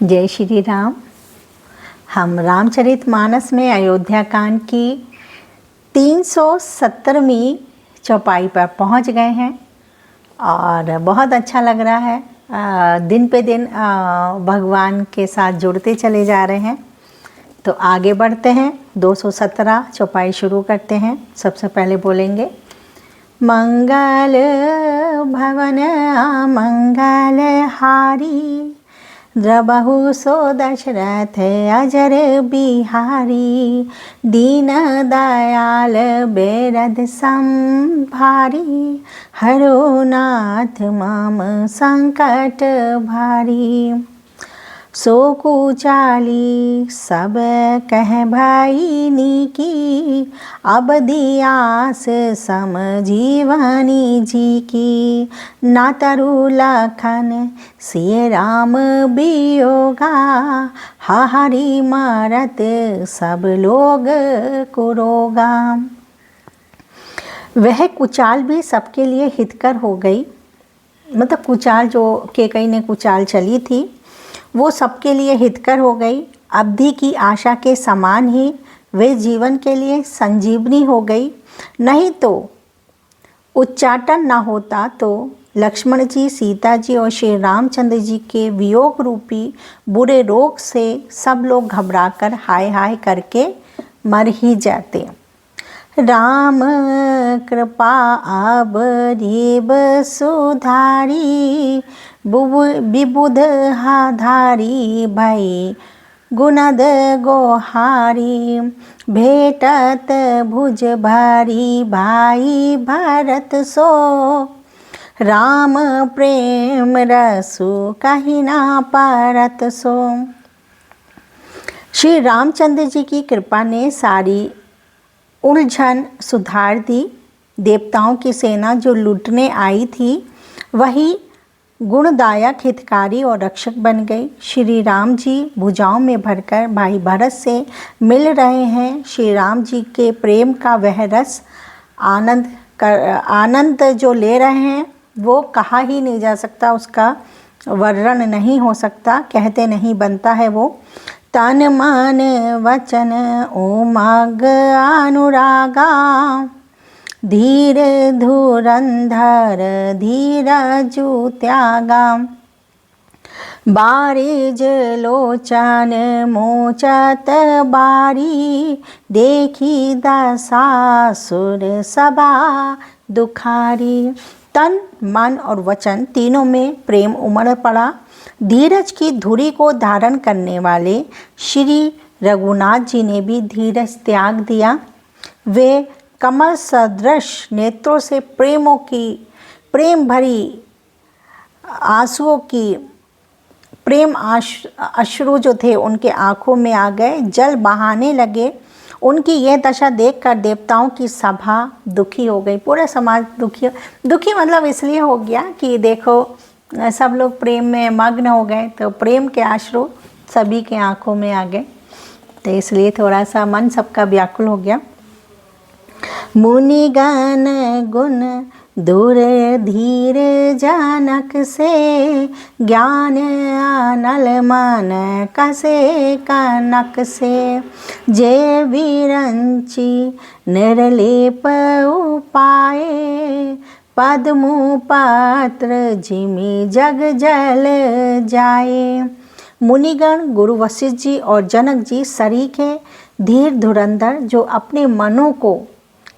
जय श्री राम। हम रामचरितमानस में अयोध्या कांड की 370वीं चौपाई पर पहुंच गए हैं और बहुत अच्छा लग रहा है। दिन पे दिन भगवान के साथ जुड़ते चले जा रहे हैं। तो आगे बढ़ते हैं, 217 चौपाई शुरू करते हैं। सबसे पहले बोलेंगे मंगल भवन मंगल हारी, द्रबहु सो दशरथ अजर बिहारी, दीन दयाल बेरद संभारी, हरो नाथ मम संकट भारी। सो कुचाली सब कह भाई की, अब दियास सम जीवनी जी की, ना तरु लखन सिय राम बियोगा, हाहारी मारत सब लोग कुरोगा। वह कुचाल भी सबके लिए हितकर हो गई। मतलब कुचाल जो कैकेयी ने कुचाल चली थी वो सबके लिए हितकर हो गई। अवधि की आशा के समान ही वे जीवन के लिए संजीवनी हो गई। नहीं तो उच्चाटन न होता तो लक्ष्मण जी, सीता जी और श्री रामचंद्र जी के वियोग रूपी बुरे रोग से सब लोग घबराकर हाय हाय करके मर ही जाते। राम कृपा अब रीब सुधारी, विबुध हाधारी भई गुणद गोहारी, भेटत भुज भरी भाई भरत सो, राम प्रेम रसु कहीं ना परत सो। श्री रामचंद्र जी की कृपा ने सारी उलझन सुधार दी। देवताओं की सेना जो लूटने आई थी वही गुणदायक, हितकारी और रक्षक बन गई। श्री राम जी भुजाओं में भरकर भाई भरत से मिल रहे हैं। श्री राम जी के प्रेम का वह रस आनंद जो ले रहे हैं वो कहा ही नहीं जा सकता, उसका वर्णन नहीं हो सकता, कहते नहीं बनता है वो। तन मन वचन उमग अनुरागा, धीर धुरंधर धीरजु त्यागा, बारिज लोचन मोचत बारी, देखी दशासुर सभा दुखारी। तन, मन और वचन तीनों में प्रेम उमड़ पड़ा। धीरज की धुरी को धारण करने वाले श्री रघुनाथ जी ने भी धीरज त्याग दिया। वे कमल सदृश नेत्रों से प्रेम भरी आंसुओं की प्रेम अश्रु जो थे उनके आंखों में आ गए, जल बहाने लगे। उनकी यह दशा देखकर देवताओं की सभा दुखी हो गई। पूरा समाज दुखी मतलब इसलिए हो गया कि देखो सब लोग प्रेम में मग्न हो गए, तो प्रेम के अश्रु सभी के आंखों में आ गए, तो इसलिए थोड़ा सा मन सबका व्याकुल हो गया। मुनिगण गुण दूर धीर जानक से, ज्ञान अनल मन कसे कनक से, जय विरंची निर्लेप उपाय, पद्मु पात्र जिमि जग जल जाए। मुनिगण गुरु वशिष्ठ जी और जनक जी सरीख है, धीर धुरंधर जो अपने मनों को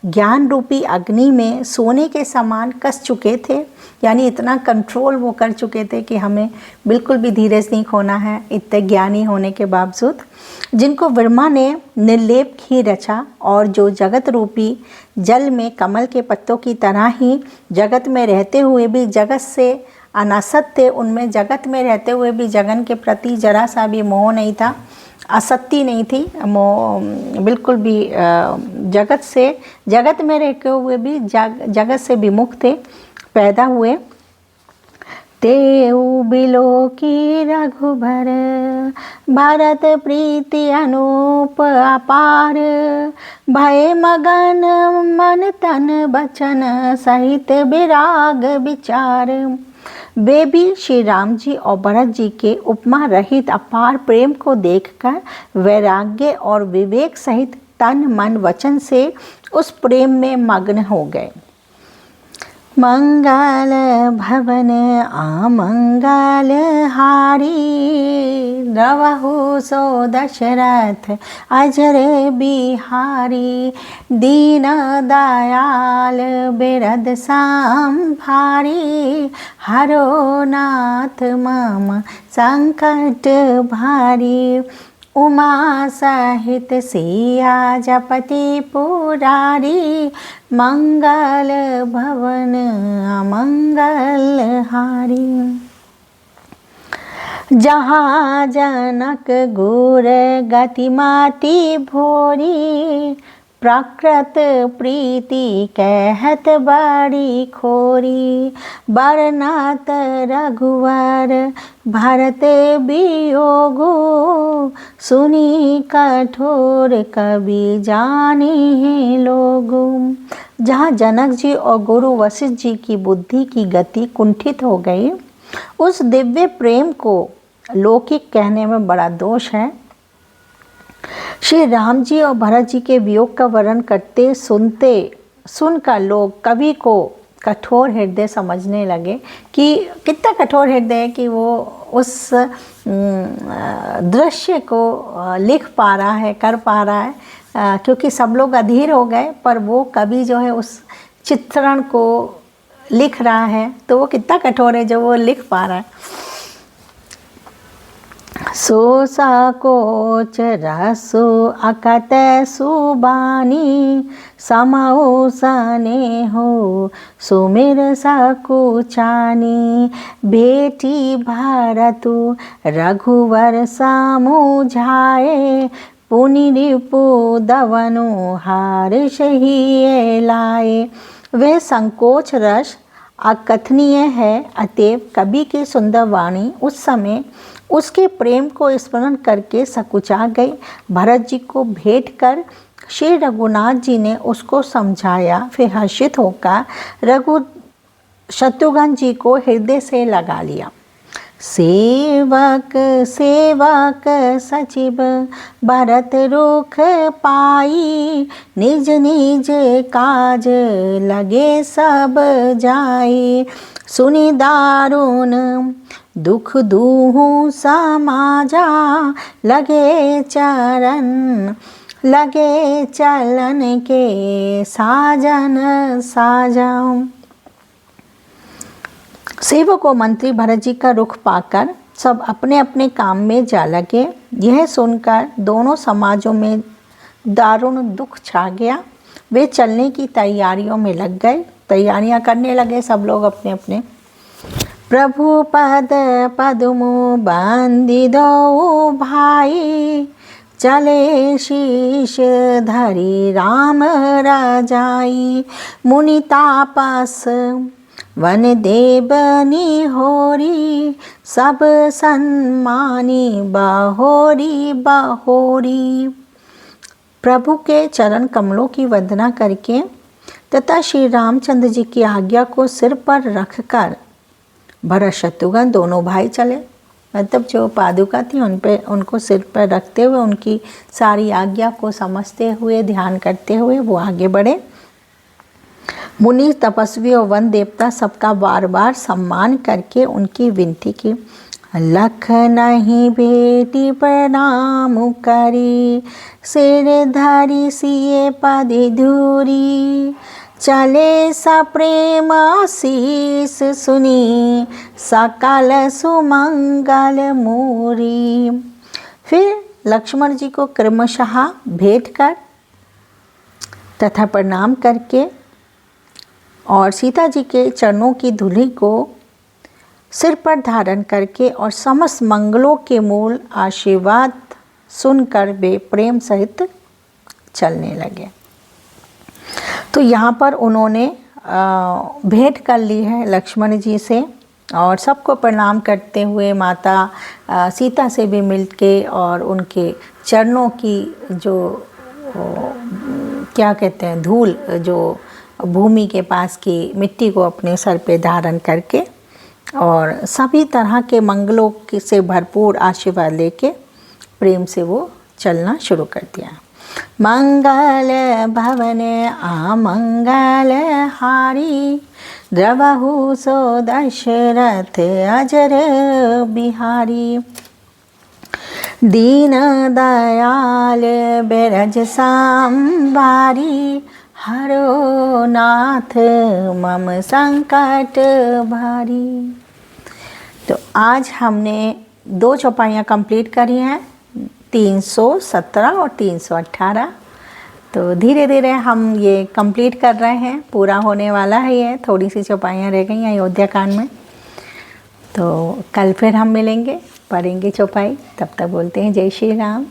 ज्ञान रूपी अग्नि में सोने के समान कस चुके थे, यानी इतना कंट्रोल वो कर चुके थे कि हमें बिल्कुल भी धीरज नहीं खोना है, इतने ज्ञानी होने के बावजूद। जिनको ब्रह्मा ने निर्लेप ही रचा और जो जगत रूपी जल में कमल के पत्तों की तरह ही जगत में रहते हुए भी जगत से अनासक्त थे, उनमें जगत में रहते हुए भी जगन के प्रति जरा सा भी मोह नहीं था, आसक्ति नहीं थी, बिल्कुल भी जगत में रहते हुए भी जगत से विमुख थे, पैदा हुए। तेऊ बिलो की रघुबर, भरत प्रीति अनूप अपार, भय मगन मन तन बचन सहित विराग विचार। वे भी श्री राम जी और भरत जी के उपमा रहित अपार प्रेम को देखकर वैराग्य और विवेक सहित तन मन वचन से उस प्रेम में मग्न हो गए। मंगल भवन आमंगल हारी, रवहु सो दशरथ अजर बिहारी, दीन दयाल बिरद संभारी, हरो नाथ मम संकट भारी, उमा सहित सिया जपति पुरारी, मंगल भवन अमंगल हारी। जहाँ जनक गुर गति माती भोरी, प्रकृत प्रीति कहत बड़ी खोरी, बरनात रघुवर भरत वियोगु, सुनी कठोर कवि जाने लोगु। जहाँ जनक जी और गुरु वशिष्ठ जी की बुद्धि की गति कुंठित हो गई, उस दिव्य प्रेम को लौकिक कहने में बड़ा दोष है। श्री राम जी और भरत जी के वियोग का वर्णन करते सुनकर लोग कवि को कठोर हृदय समझने लगे कि कितना कठोर हृदय है कि वो उस दृश्य को लिख पा रहा है, कर पा रहा है, क्योंकि सब लोग अधीर हो गए, पर वो कवि जो है उस चित्रण को लिख रहा है, तो वो कितना कठोर है जो वो लिख पा रहा है। सो सकोच रसो अकत सुबानी, समाओ सने हो सुमिर सकुचानी, बेटी भरतु रघुवर समुझाए, पुनि रिपु दवनु हारिष ही लाए। वह संकोच रस अकथनीय है, अतएव कवि की सुंदर वाणी उस समय उसके प्रेम को स्मरण करके सकुचा गई। भरत जी को भेंट कर श्री रघुनाथ जी ने उसको समझाया, फिर हर्षित होकर शत्रुघ्न जी को हृदय से लगा लिया। सेवक सेवक सचिव भरत रुख पाई, निज निज काज लगे सब जाई, सुनि दारुण दुख दूहु समाजा, लगे चलन के साजन साजाऊं। सेवक और मंत्री भरत जी का रुख पाकर सब अपने अपने काम में जा लगे। यह सुनकर दोनों समाजों में दारुण दुख छा गया। वे चलने की तैयारियों में लग गए, तैयारियां करने लगे सब लोग अपने अपने। प्रभु पद पद्मो बंदी दो भाई, चले शीश धरी राम राजाई, मुनि तापस वन देवनी होरी, सब सन्मानी बहोरी बहोरी। प्रभु के चरण कमलों की वंदना करके तथा श्री रामचंद्र जी की आज्ञा को सिर पर रखकर भरत शत्रुघ्न दोनों भाई चले। मतलब जो पादुका थी उनको सिर पर रखते हुए, उनकी सारी आज्ञा को समझते हुए, ध्यान करते हुए वो आगे बढ़े। मुनि तपस्वी और वन देवता सबका बार बार सम्मान करके उनकी विनती की। लख नहीं बेटी प्रणाम करी, सिर धरी सिए पदि धूरी, चले सप्रेम शीस सुनी, सकल सुमंगल मूरी। फिर लक्ष्मण जी को क्रमशः भेंट कर तथा प्रणाम करके और सीता जी के चरणों की धूलि को सिर पर धारण करके और समस्त मंगलों के मूल आशीर्वाद सुनकर वे प्रेम सहित चलने लगे। तो यहाँ पर उन्होंने भेंट कर ली है लक्ष्मण जी से और सबको प्रणाम करते हुए माता सीता से भी मिलके और उनके चरणों की जो क्या कहते हैं धूल, जो भूमि के पास की मिट्टी को अपने सर पे धारण करके और सभी तरह के मंगलों से भरपूर आशीर्वाद लेके प्रेम से वो चलना शुरू कर दिया। मंगल भवन आमंगल हारी, द्रवहु सो दशरथ अजर बिहारी। दीन दयाल बिरज सांबारी, हरो नाथ मम संकट भारी। तो आज हमने 2 चौपाइयाँ कंप्लीट करी हैं, 317 और 318। तो धीरे धीरे हम ये कंप्लीट कर रहे हैं, पूरा होने वाला है ये, थोड़ी सी चौपाइयाँ रह गई हैं अयोध्या कांड में। तो कल फिर हम मिलेंगे, पढ़ेंगे चौपाई। तब तक बोलते हैं जय श्री राम।